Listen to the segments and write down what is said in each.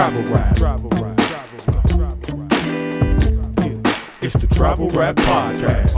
travel rap. Yeah, it's the Travel Rap Podcast.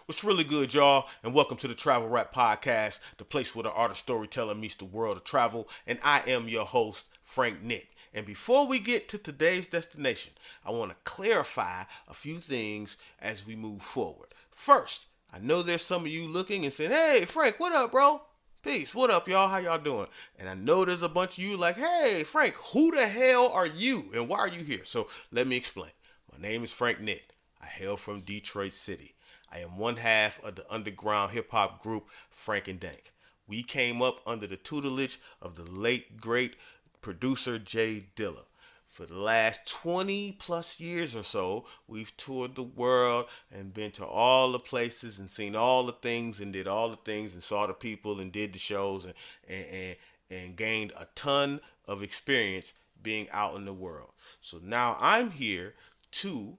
What's really good, y'all, and welcome to the Travel Rap Podcast, the place where the art of storytelling meets the world of travel, and I am your host, Frank Nitt. And before we get to today's destination, I want to clarify a few things as we move forward. First, I know there's some of you looking and saying, hey, Frank, what up, bro? Peace, what up, y'all? How y'all doing? And I know there's a bunch of you like, hey, Frank, who the hell are you, and why are you here? So let me explain. My name is Frank Nitt. I hail from Detroit City. I am one half of the underground hip-hop group Frank and Dank. We came up under the tutelage of the late, great producer Jay Dilla. For the last 20 plus years or so, we've toured the world and been to all the places and seen all the things and did all the things and saw the people and did the shows and gained a ton of experience being out in the world. So now I'm here to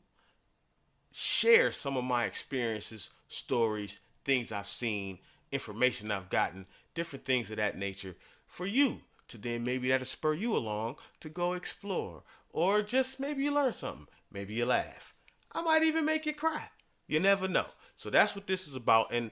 share some of my experiences, stories, things I've seen, information I've gotten, different things of that nature for you to then maybe that'll spur you along to go explore, or just maybe you learn something, maybe you laugh. I might even make you cry. You never know. So that's what this is about, and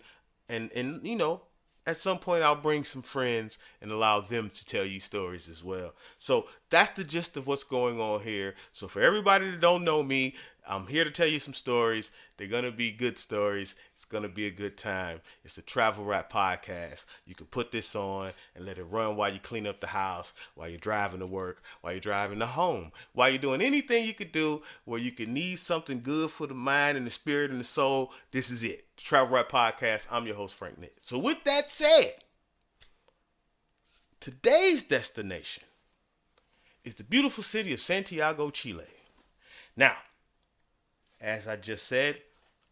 you know, at some point I'll bring some friends and allow them to tell you stories as well. So that's the gist of what's going on here. So for everybody that don't know me, I'm here to tell you some stories. They're going to be good stories. It's going to be a good time. It's the Travel Rap Podcast. You can put this on and let it run while you clean up the house, while you're driving to work, while you're driving to home, while you're doing anything you could do where you can need something good for the mind and the spirit and the soul. This is it. The Travel Rap Podcast. I'm your host, Frank Nitt. So with that said, today's destination is the beautiful city of Santiago, Chile. Now, as I just said,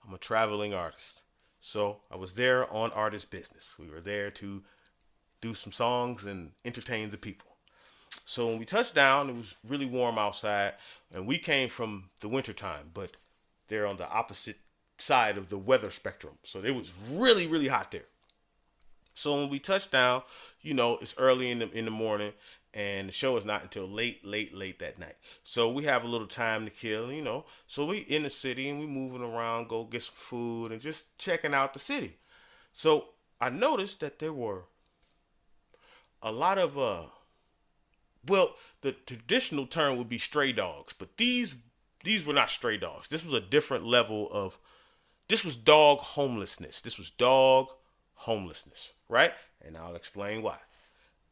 I'm a traveling artist. So I was there on artist business. We were there to do some songs and entertain the people. So when we touched down, it was really warm outside, and we came from the wintertime, but they're on the opposite side of the weather spectrum. So it was really, really hot there. So when we touched down, you know, it's early in the morning, and the show is not until late that night. So we have a little time to kill, you know. So we in the city and we moving around, go get some food and just checking out the city. So I noticed that there were a lot of, well, the traditional term would be stray dogs, but these were not stray dogs. This was a different level of, this was dog homelessness. This was dog homelessness, right? And I'll explain why.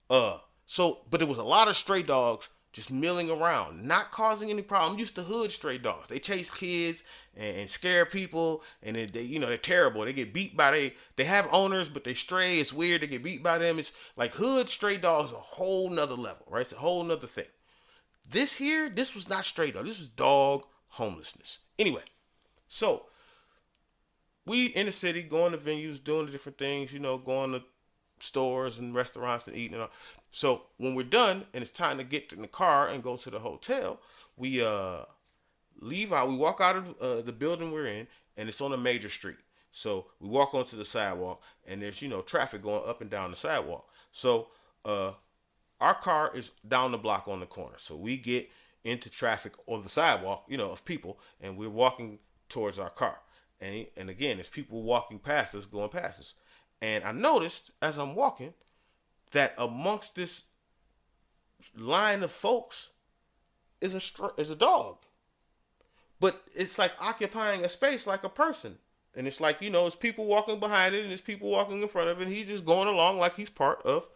But there was a lot of stray dogs just milling around, not causing any problem. I'm used to hood stray dogs. They chase kids and scare people, and they're terrible. They get beat by they have owners, but they stray. It's weird. They get beat by them. It's like hood stray dogs, a whole nother level, right? It's a whole nother thing. This was not stray dog. This was dog homelessness. Anyway, so we in the city, going to venues, doing the different things, you know, going to stores and restaurants and eating and all. So when we're done and it's time to get in the car and go to the hotel, we leave out. We walk out of the building we're in, and it's on a major street. So we walk onto the sidewalk, and there's, you know, traffic going up and down the sidewalk. So our car is down the block on the corner. So we get into traffic on the sidewalk, you know, of people, and we're walking towards our car. And again, there's people walking past us, going past us. And I noticed as I'm walking that amongst this line of folks is a dog. But it's like occupying a space like a person. And it's like, you know, it's people walking behind it and there's people walking in front of it. And he's just going along like he's part of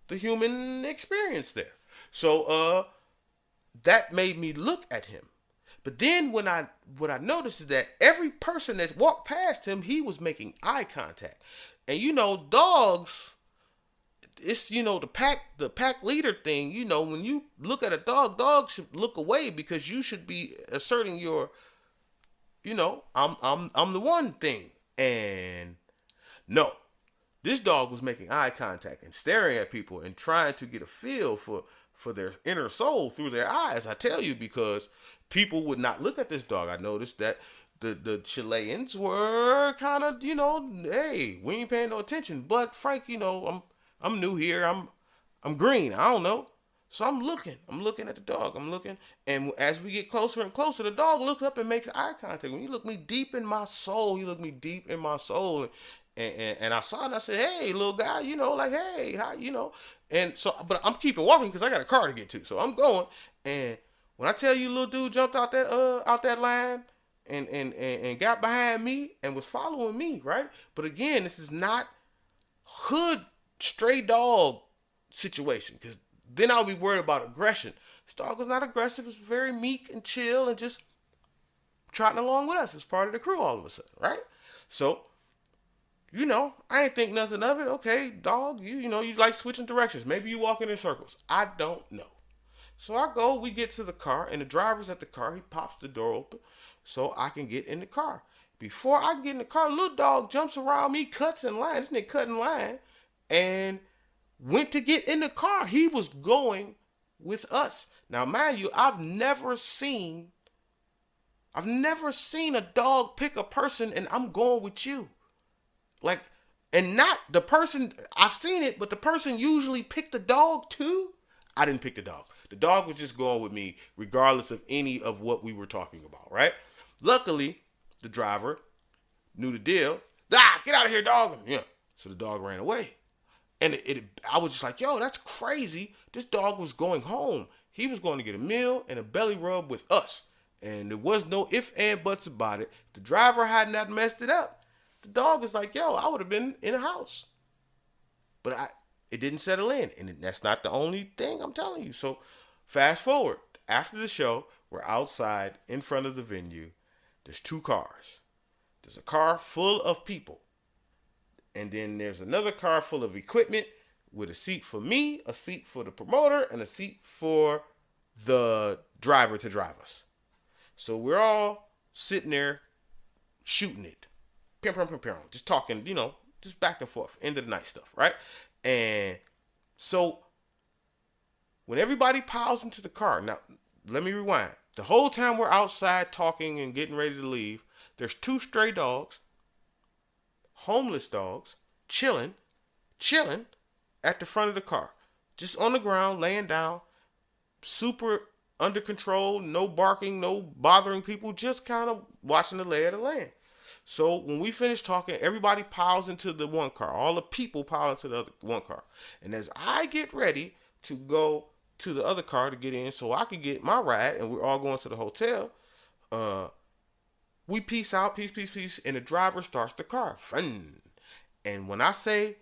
the human experience there. So that made me look at him. But then what I noticed is that every person that walked past him, he was making eye contact. And you know, dogs, it's, you know, the pack leader thing. You know, when you look at a dog, dogs should look away because you should be asserting your, you know, I'm the one thing. And no, this dog was making eye contact and staring at people and trying to get a feel for their inner soul through their eyes. I tell you, because people would not look at this dog. I noticed that the Chileans were kind of, you know, hey, we ain't paying no attention. But Frank, you know, I'm new here. I'm green. I don't know. So I'm looking. I'm looking at the dog. I'm looking. And as we get closer and closer, the dog looks up and makes eye contact. When he looked me deep in my soul, And I saw it and I said, hey, little guy, like, hey, how, And so, but I'm keeping walking because I got a car to get to. So I'm going. And when I tell you, little dude jumped out that line and got behind me and was following me, right? But again, this is not hood stray dog situation, because then I'll be worried about aggression. This dog was not aggressive. It was very meek and chill and just trotting along with us. It was part of the crew all of a sudden, right? So, I ain't think nothing of it. Okay, dog, you like switching directions. Maybe you walking in circles. I don't know. So we get to the car, and the driver's at the car. He pops the door open so I can get in the car. Before I get in the car, little dog jumps around me, cuts in line. This nigga cut in line and went to get in the car. He was going with us. Now, mind you, I've never seen a dog pick a person and I'm going with you. Like, and not the person, I've seen it, but the person usually picked the dog too. I didn't pick the dog. The dog was just going with me regardless of any of what we were talking about, right? Luckily, the driver knew the deal. Get out of here, dog. Yeah. So the dog ran away. And I was just like, yo, that's crazy. This dog was going home. He was going to get a meal and a belly rub with us. And there was no ifs and buts about it. The driver had not messed it up. The dog is like, yo, I would have been in a house. But it didn't settle in. And that's not the only thing I'm telling you. So fast forward. After the show, we're outside in front of the venue. There's 2 cars. There's a car full of people. And then there's another car full of equipment with a seat for me, a seat for the promoter, and a seat for the driver to drive us. So we're all sitting there shooting it. Just talking, just back and forth. End of the night stuff, right? And so when everybody piles into the car, now let me rewind. The whole time we're outside talking and getting ready to leave, there's 2 stray dogs, homeless dogs, chilling at the front of the car. Just on the ground, laying down, super under control, no barking, no bothering people, just kind of watching the lay of the land. So when we finish talking, everybody piles into the one car. All the people pile into the other one car. And as I get ready to go to the other car to get in so I can get my ride, and we're all going to the hotel, we peace out, peace, and the driver starts the car. Fun. And when I say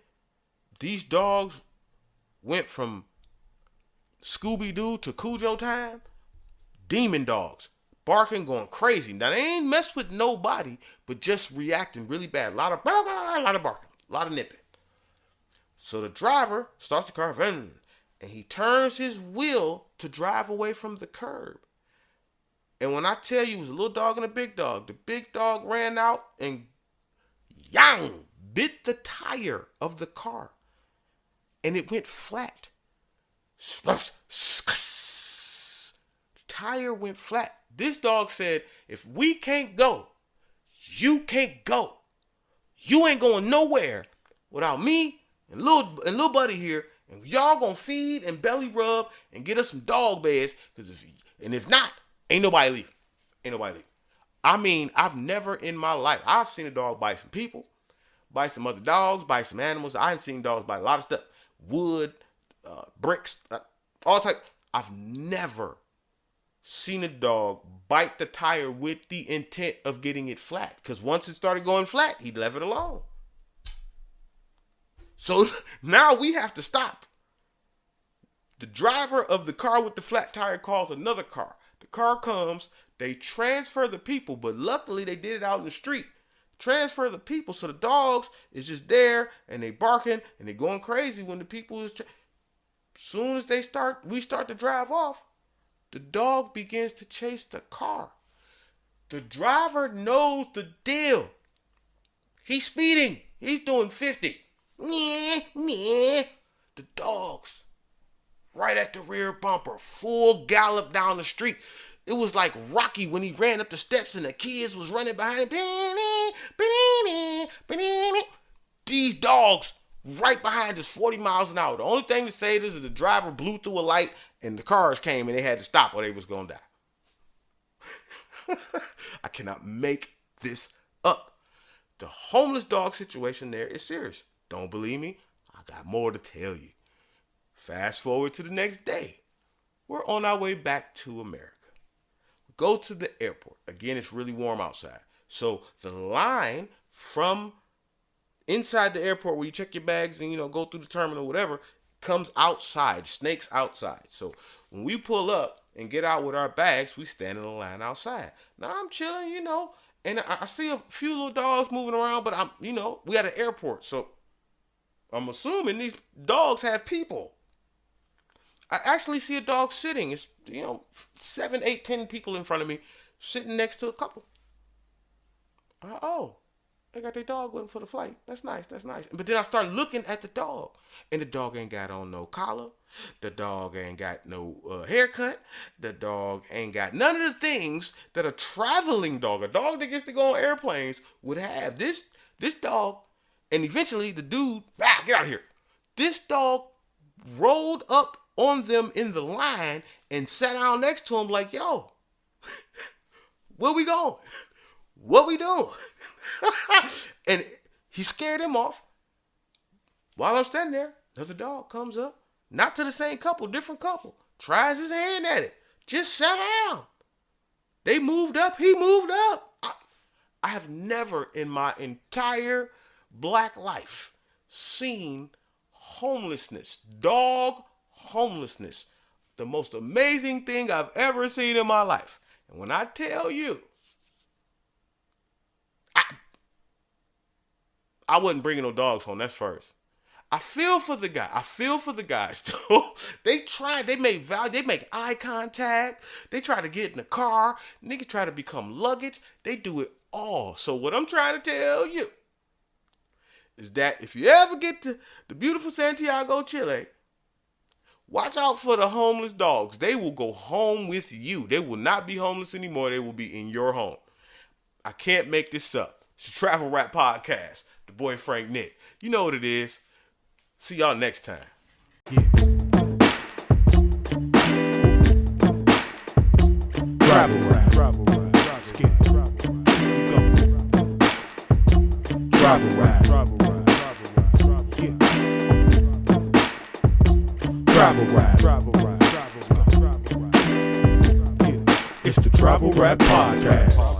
these dogs went from Scooby-Doo to Cujo time, demon dogs, barking, going crazy. Now, they ain't messed with nobody, but just reacting really bad. A lot of barking, a lot of nipping. So the driver starts the car, and he turns his wheel to drive away from the curb. And when I tell you it was a little dog and a big dog, the big dog ran out and bit the tire of the car. And it went flat. The tire went flat. This dog said, if we can't go, you can't go. You ain't going nowhere without me and little buddy here. And y'all gonna feed and belly rub and get us some dog beds. If not, ain't nobody leaving. I mean, I've never in my life, I've seen a dog bite some people, bite some other dogs, bite some animals. I've seen dogs bite a lot of stuff. Wood, bricks, all type. I've never seen a dog bite the tire with the intent of getting it flat. Because once it started going flat, he left it alone. So now we have to stop. The driver of the car with the flat tire calls another car. The car comes, they transfer the people, but luckily they did it out in the street. Transfer the people, so the dogs is just there and they barking and they going crazy when the people is. Soon as we start to drive off, the dog begins to chase the car. The driver knows the deal. He's speeding. He's doing 50. The dog's right at the rear bumper, full gallop down the street. It was like Rocky when he ran up the steps and the kids was running behind him. These dogs right behind us, 40 miles an hour. The only thing to say is the driver blew through a light and the cars came and they had to stop or they was going to die. I cannot make this up. The homeless dog situation there is serious. Don't believe me? I got more to tell you. Fast forward to the next day. We're on our way back to America. We go to the airport. Again, it's really warm outside. So the line from inside the airport where you check your bags and, go through the terminal, whatever, comes outside, snakes outside. So when we pull up and get out with our bags, we stand in the line outside. Now I'm chilling, and I see a few little dogs moving around, but we at an airport. So I'm assuming these dogs have people. I actually see a dog sitting. It's, 7, 8, 10 people in front of me sitting next to a couple. Oh, they got their dog with them for the flight. That's nice. But then I start looking at the dog, and the dog ain't got on no collar. The dog ain't got no haircut. The dog ain't got none of the things that a traveling dog, a dog that gets to go on airplanes, would have. This dog, and eventually the dude, get out of here. This dog rolled up on them in the line and sat down next to him like, yo, where we going? What we doing? And he scared him off. While I'm standing there, another dog comes up, not to the same couple, different couple, tries his hand at it, just sat down. They moved up, he moved up. I have never in my entire black life seen homelessness, dog homelessness, the most amazing thing I've ever seen in my life. And when I tell you, I wasn't bringing no dogs home. That's first. I feel for the guy. I feel for the guys. They make eye contact. They try to get in the car. Niggas try to become luggage. They do it all. So what I'm trying to tell you is that if you ever get to the beautiful Santiago, Chile, watch out for the homeless dogs. They will go home with you. They will not be homeless anymore. They will be in your home. I can't make this up. It's a Travel Rap Podcast. The boy Frank Nitt. You know what it is. See y'all next time. Yeah. Travel rap. Skin. Go. Travel rap. Yeah. Travel rap. Yeah. It's the Travel Rap Podcast.